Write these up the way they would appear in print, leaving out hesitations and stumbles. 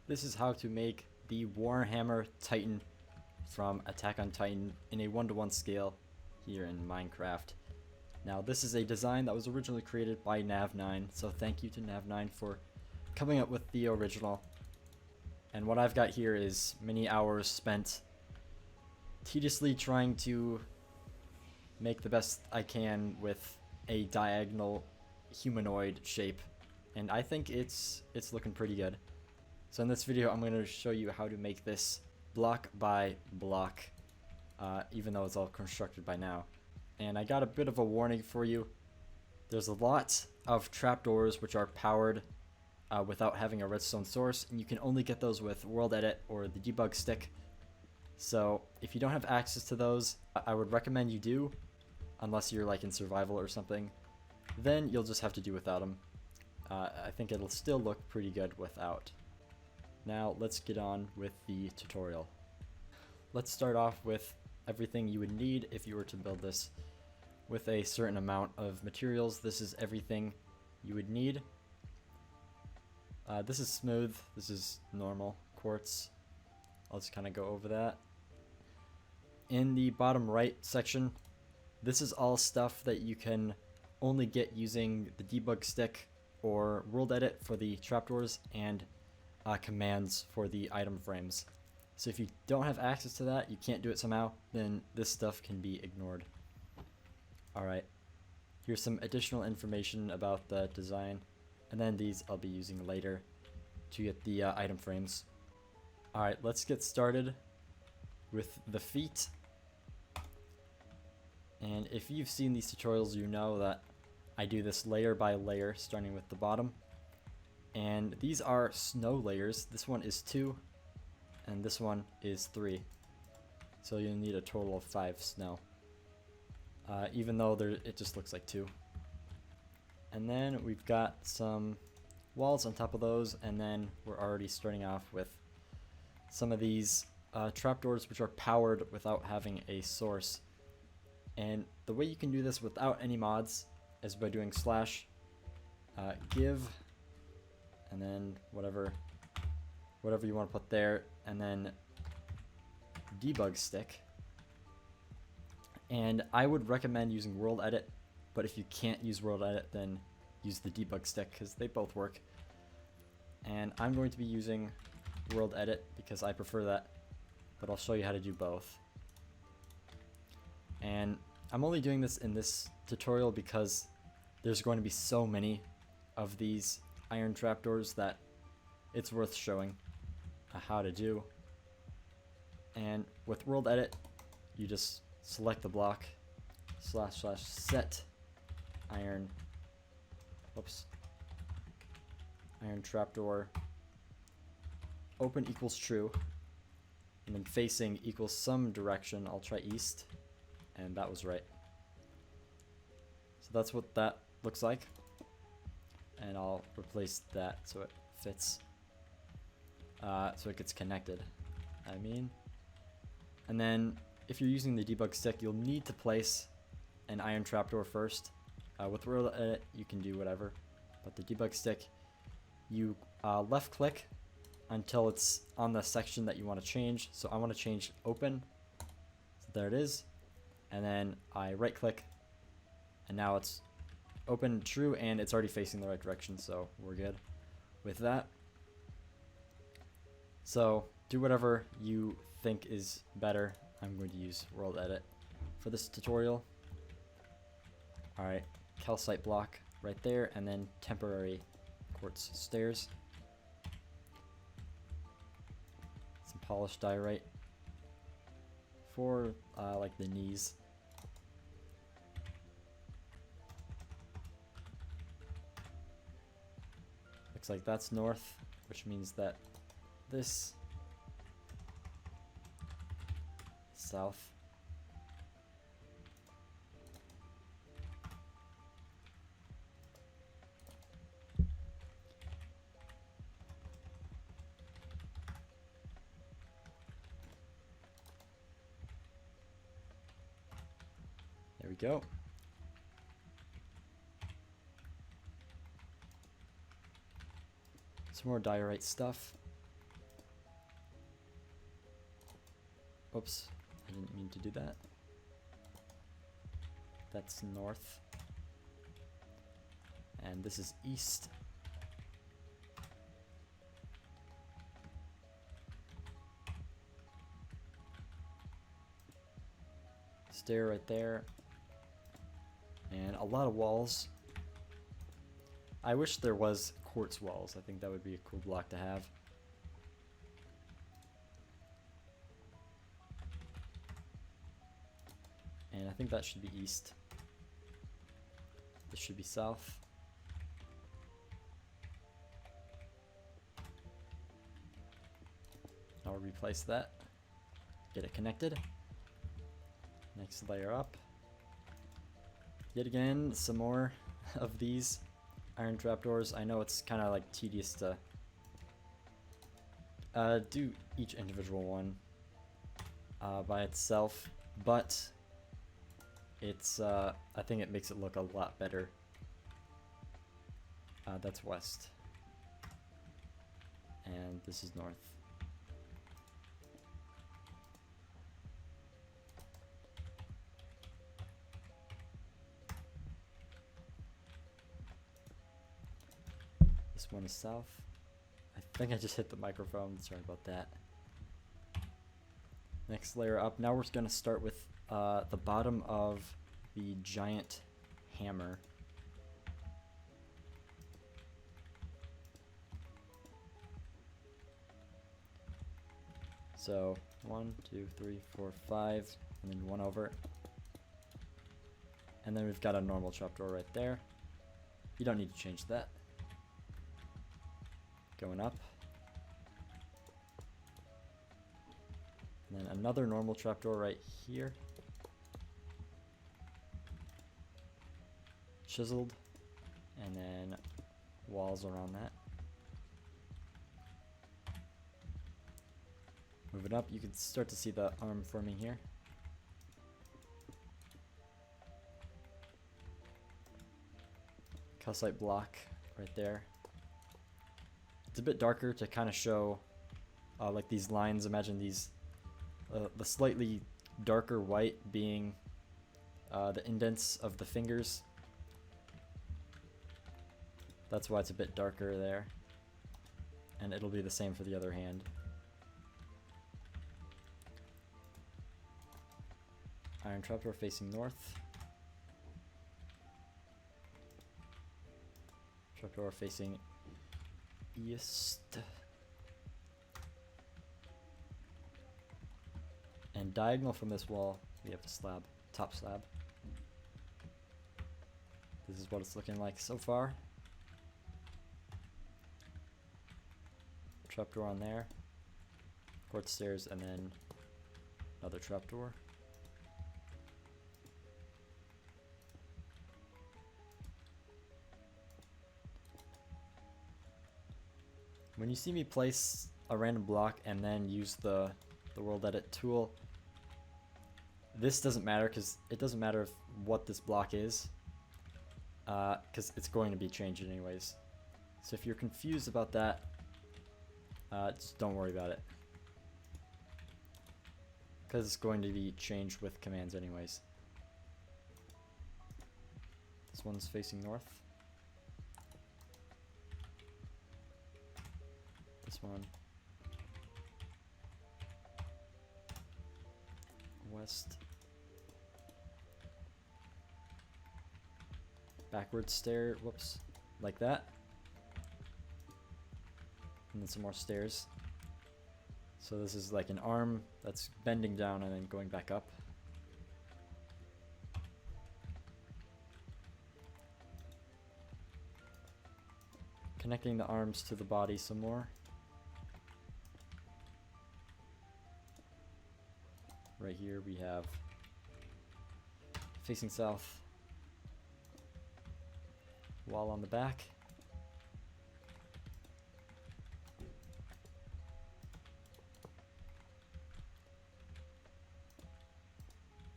This is how to make the Warhammer Titan from Attack on Titan in a 1-to-1 scale here in Minecraft. Now this is a design that was originally created by Nav9, so thank you to Nav9 for coming up with the original. And what I've got here is many hours spent tediously trying to make the best I can with a diagonal humanoid shape, and I think it's looking pretty good. So in this video I'm going to show you how to make this block by block, even though it's all constructed by now. And I got a bit of a warning for you. There's a lot of trapdoors which are powered without having a redstone source, and you can only get those with World Edit or the debug stick. So if you don't have access to those, I would recommend you do, unless you're like in survival or something. Then you'll just have to do without them. I think it'll still look pretty good without. Now let's get on with the tutorial. Let's start off with everything you would need if you were to build this with a certain amount of materials. This is everything you would need. This is smooth, this is normal quartz. I'll just kind of go over that. In the bottom right section, this is all stuff that you can only get using the debug stick or World Edit for the trapdoors and commands for the item frames. So if you don't have access to that, you can't do it somehow, then this stuff can be ignored. Alright, here's some additional information about the design, and then these I'll be using later to get the item frames. Alright, let's get started with the feet. And if you've seen these tutorials, you know that I do this layer by layer, starting with the bottom. And these are snow layers. This one is 2, and this one is 3. So you'll need a total of 5 snow. Even though it just looks like 2. And then we've got some walls on top of those, and then we're already starting off with some of these trapdoors which are powered without having a source. And the way you can do this without any mods is by doing slash give, and then whatever you want to put there, and then debug stick. And I would recommend using World Edit, but if you can't use World Edit, then use the debug stick, because they both work. And I'm going to be using World Edit because I prefer that, but I'll show you how to do both. And I'm only doing this in this tutorial because there's going to be so many of these iron trapdoors that it's worth showing how to do. And with World Edit, you just select the block, / set iron, iron trapdoor, open equals true, and then facing equals some direction. I'll try east, and that was right. So that's what that looks like, and I'll replace that so it fits, so it gets connected, and then if you're using the debug stick, you'll need to place an iron trapdoor first. With World Edit, you can do whatever, but the debug stick, you left click until it's on the section that you want to change. So I want to change open, so there it is, and then I right click, and now it's open true, and it's already facing the right direction, so we're good with that. So do whatever you think is better. I'm going to use World Edit for this tutorial. Alright, calcite block right there, and then temporary quartz stairs. Some polished diorite for like the knees. Looks like that's north, which means that this is south. There we go. Some more diorite stuff. Oops, I didn't mean to do that. That's north. And this is east. Stair right there. And a lot of walls. I wish there was quartz walls. I think that would be a cool block to have. And I think that should be east. This should be south. I'll replace that. Get it connected. Next layer up. Yet again, some more of these iron trapdoors. I know it's kind of like tedious to do each individual one by itself, but it's I think it makes it look a lot better. That's west, and this is north. This one is south. I think I just hit the microphone. Sorry about that. Next layer up. Now we're going to start with the bottom of the giant hammer. So 1, 2, 3, 4, 5, and then 1 over. And then we've got a normal trapdoor right there. You don't need to change that. Going up. And then another normal trapdoor right here. Chiseled. And then walls around that. Moving up, you can start to see the arm forming here. Calcite block right there. It's a bit darker to kind of show like these lines. Imagine these, the slightly darker white being the indents of the fingers. That's why it's a bit darker there. And it'll be the same for the other hand. Iron trapdoor facing north. Trapdoor facing east. And diagonal from this wall, we have a slab, top slab. This is what it's looking like so far. Trapdoor on there. Quartz stairs, and then another trapdoor. When you see me place a random block and then use the world edit tool, this doesn't matter because it doesn't matter what this block is, because it's going to be changed anyways. So if you're confused about that, just don't worry about it, because it's going to be changed with commands anyways. This one's facing north. This one west. Backwards stair, whoops, like that. And then some more stairs. So this is like an arm that's bending down and then going back up. Connecting the arms to the body some more. Right here we have facing south, wall on the back.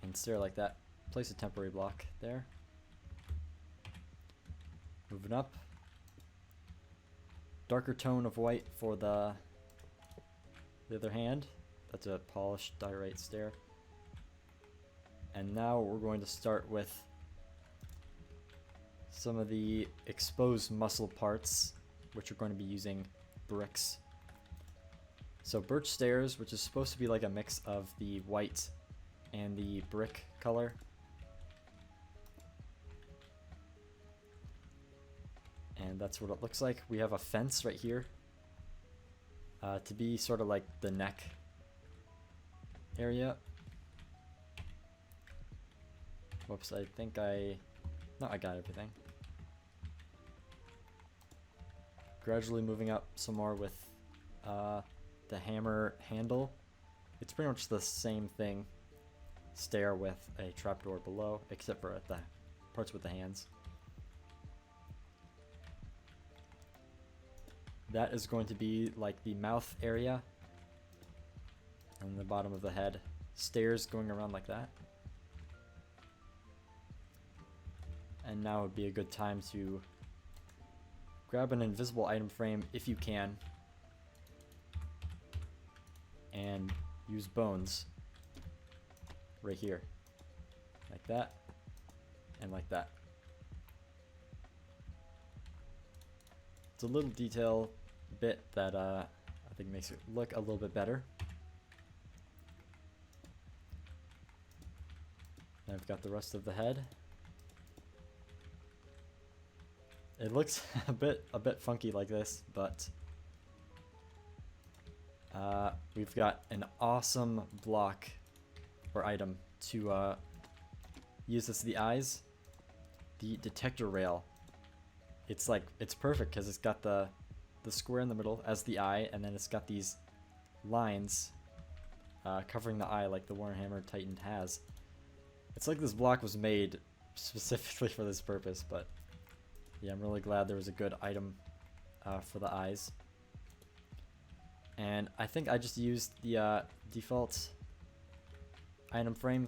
And stair like that. Place a temporary block there. Moving up. Darker tone of white for the other hand. That's a polished diorite stair. And now we're going to start with some of the exposed muscle parts, which are going to be using bricks. So birch stairs, which is supposed to be like a mix of the white and the brick color. And that's what it looks like. We have a fence right here to be sort of like the neck area. Whoops, I think I got everything. Gradually moving up some more with the hammer handle. It's pretty much the same thing. Stair with a trapdoor below, except for the parts with the hands. That is going to be like the mouth area and the bottom of the head. Stairs going around like that. And now would be a good time to grab an invisible item frame if you can and use bones right here, like that and like that. It's a little detail bit that I think makes it look a little bit better. And I've got the rest of the head. It looks a bit funky like this, but we've got an awesome block or item to use as the eyes. The detector rail. It's perfect because it's got the square in the middle as the eye, and then it's got these lines covering the eye like the Warhammer Titan has. It's like this block was made specifically for this purpose, but yeah, I'm really glad there was a good item for the eyes. And I think I just used the default item frame.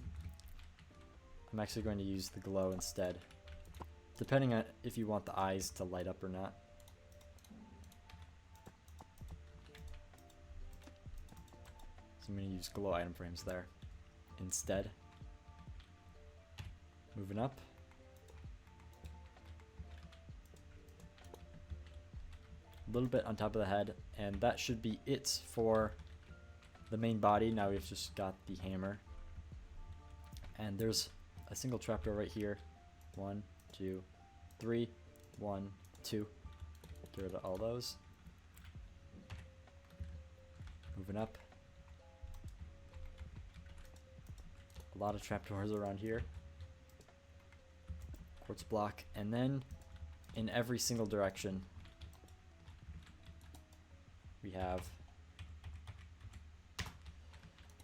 I'm actually going to use the glow instead, depending on if you want the eyes to light up or not. So I'm going to use glow item frames there instead. Moving up. A little bit on top of the head, and that should be it for the main body. Now we've just got the hammer. And there's a single trapdoor right here. 1, 2, 3, 1, 2. Get rid of all those. Moving up. A lot of trapdoors around here. Quartz block, and then in every single direction we have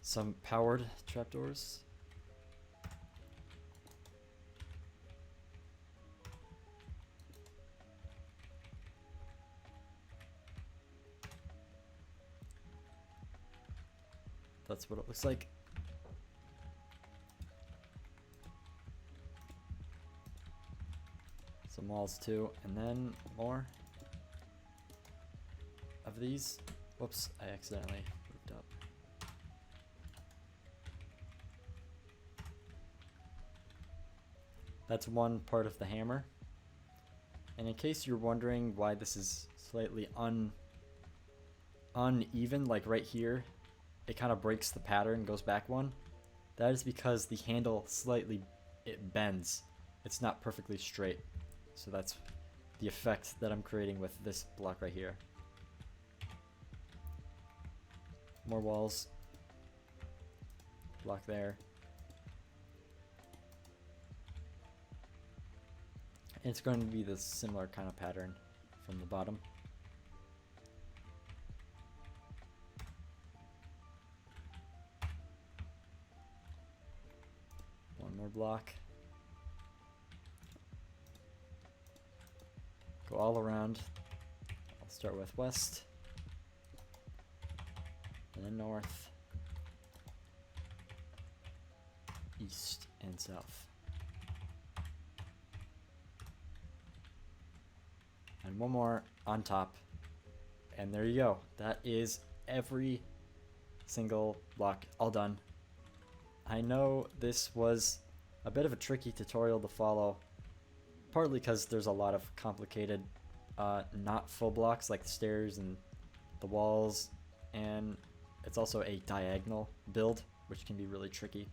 some powered trapdoors. That's what it looks like. Some walls too, and then more of these. Whoops, I accidentally moved up. That's one part of the hammer. And in case you're wondering why this is slightly uneven, like right here, it kind of breaks the pattern, goes back one. That is because the handle it bends. It's not perfectly straight. So that's the effect that I'm creating with this block right here. More walls. Block there. And it's going to be this similar kind of pattern from the bottom. One more block. Go all around. I'll start with west, and then north, east, and south. And one more on top. And there you go. That is every single block, all done. I know this was a bit of a tricky tutorial to follow, partly because there's a lot of complicated not full blocks like the stairs and the walls, and it's also a diagonal build, which can be really tricky,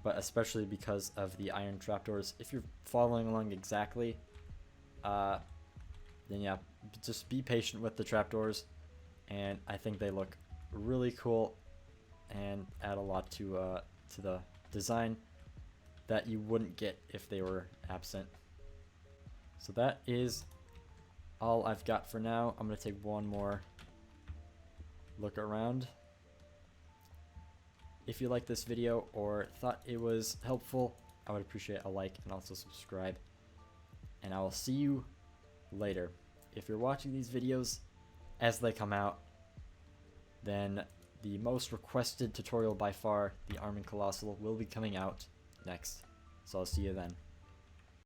but especially because of the iron trapdoors. If you're following along exactly, then yeah, just be patient with the trapdoors, and I think they look really cool and add a lot to the design that you wouldn't get if they were absent. So that is all I've got for now. I'm going to take one more look around. If you liked this video or thought it was helpful, I would appreciate a like and also subscribe. And I will see you later. If you're watching these videos as they come out, then the most requested tutorial by far, the Arming Colossal, will be coming out next. So I'll see you then.